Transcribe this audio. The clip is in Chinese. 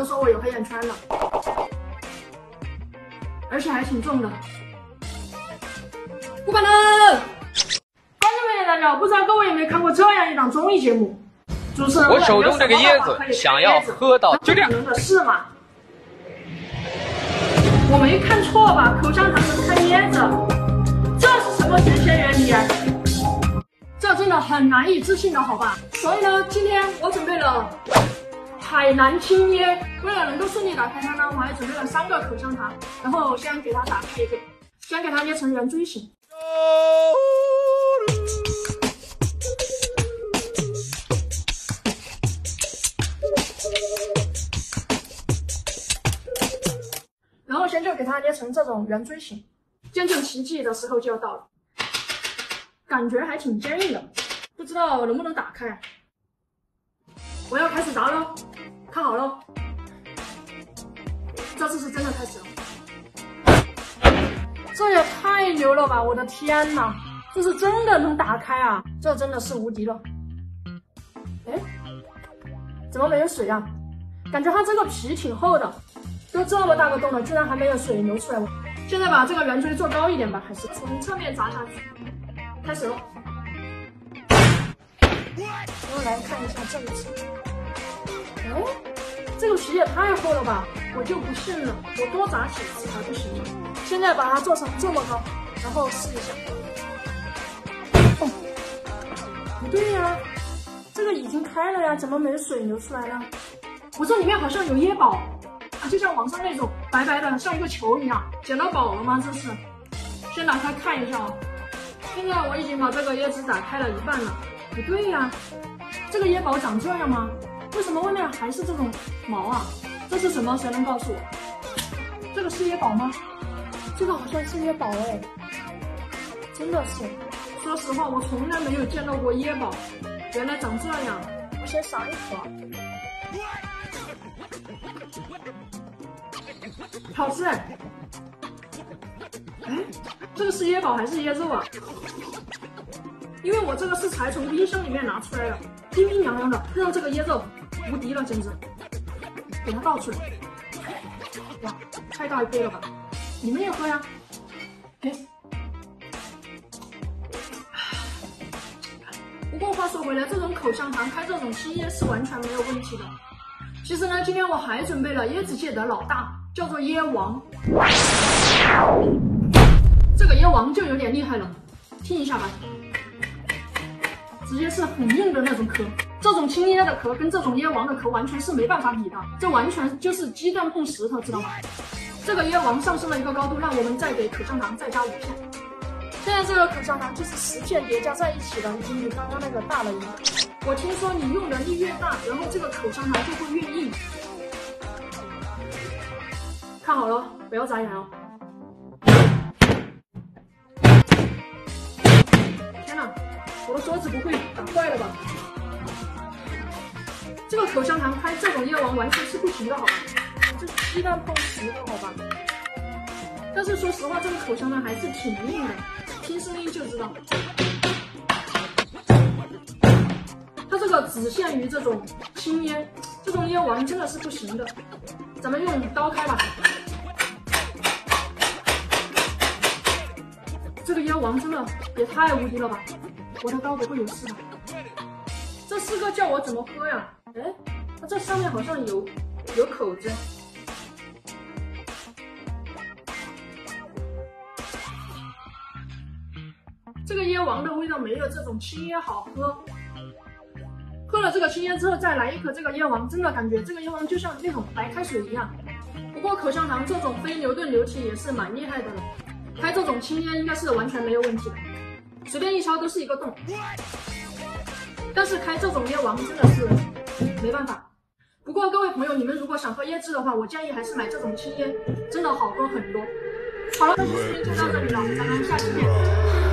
都说我有黑眼圈了，而且还挺重的。不管了，观众们也来了，不知道各位有没有看过这样一档综艺节目？主持人我手中这个椰子想要喝到，就这样。可能的事嘛。我没看错吧？口香糖能开椰子，这是什么神仙原理啊？这真的很难以置信的，好吧？所以呢，今天我准备了海南青椰，为了能够顺利打开它呢，我还准备了3个口香糖，然后先给它打开一个，先给它捏成圆锥形。然后先就给它捏成这种圆锥形，见证奇迹的时候就要到了。感觉还挺坚硬的，不知道能不能打开啊？我要开始砸喽，看好喽！这次是真的开始了，这也太牛了吧！我的天哪，这是真的能打开啊！这真的是无敌了。哎，怎么没有水啊？感觉它这个皮挺厚的，都这么大个洞了，居然还没有水流出来。现在把这个圆锥做高一点吧，还是从侧面砸下去。开始喽！我们来看一下这一次。哎，这个皮也太厚了吧！我就不信了，我多砸几次还不行吗？现在把它做成这么高，然后试一下。哦，不对呀，这个已经开了呀，怎么没水流出来呢？我这里面好像有椰宝啊，就像网上那种白白的，像一个球一样。捡到宝了吗？这是。先打开看一下啊。现在我已经把这个椰子打开了一半了，不对呀，这个椰宝长这样吗？为什么外面还是这种毛啊？这是什么？谁能告诉我？这个是椰宝吗？这个好像是椰宝哎，真的是。说实话，我从来没有见到过椰宝，原来长这样。我先撒一口。好吃哎！哎，这个是椰宝还是椰肉啊？因为我这个是才从冰箱里面拿出来的，冰冰凉凉的，看到这个椰肉无敌了，简直！给它倒出来，哇，太大一杯了吧？你们也喝呀？给。不过话说回来，这种口香糖开这种青椰是完全没有问题的。其实呢，今天我还准备了椰子界的老大，叫做椰王。这个椰王就有点厉害了，听一下吧。直接是很硬的那种壳，这种青椰的壳跟这种椰王的壳完全是没办法比的，这完全就是鸡蛋碰石头，知道吗？这个椰王上升了一个高度，让我们再给口香糖再加5片。现在这个口香糖就是10片叠加在一起的，已经比刚刚那个大了一个。我听说你用的力越大，然后这个口香糖就会越硬。看好了，不要眨眼哦。天哪！我的桌子不会打坏了吧？这个口香糖开这种椰王完全是不行的，好吧？这是鸡蛋碰石头，好吧？但是说实话，这个口香糖还是挺硬的，听声音就知道。它这个只限于这种青椰，这种椰王真的是不行的。咱们用刀开吧。这个椰王真的也太无敌了吧！我的刀不会有事吧？这4个叫我怎么喝呀？哎，它这上面好像有口子。这个椰王的味道没有这种青椰好喝。喝了这个青椰之后，再来一颗这个椰王，真的感觉这个椰王就像那种白开水一样。不过口香糖这种非牛顿流体也是蛮厉害的了，开这种青椰应该是完全没有问题的。随便一敲都是一个洞，但是开这种椰王真的是没办法。不过各位朋友，你们如果想喝椰汁的话，我建议还是买这种青椰，真的好喝很多。好了，这期视频就到这里了，咱们下期见。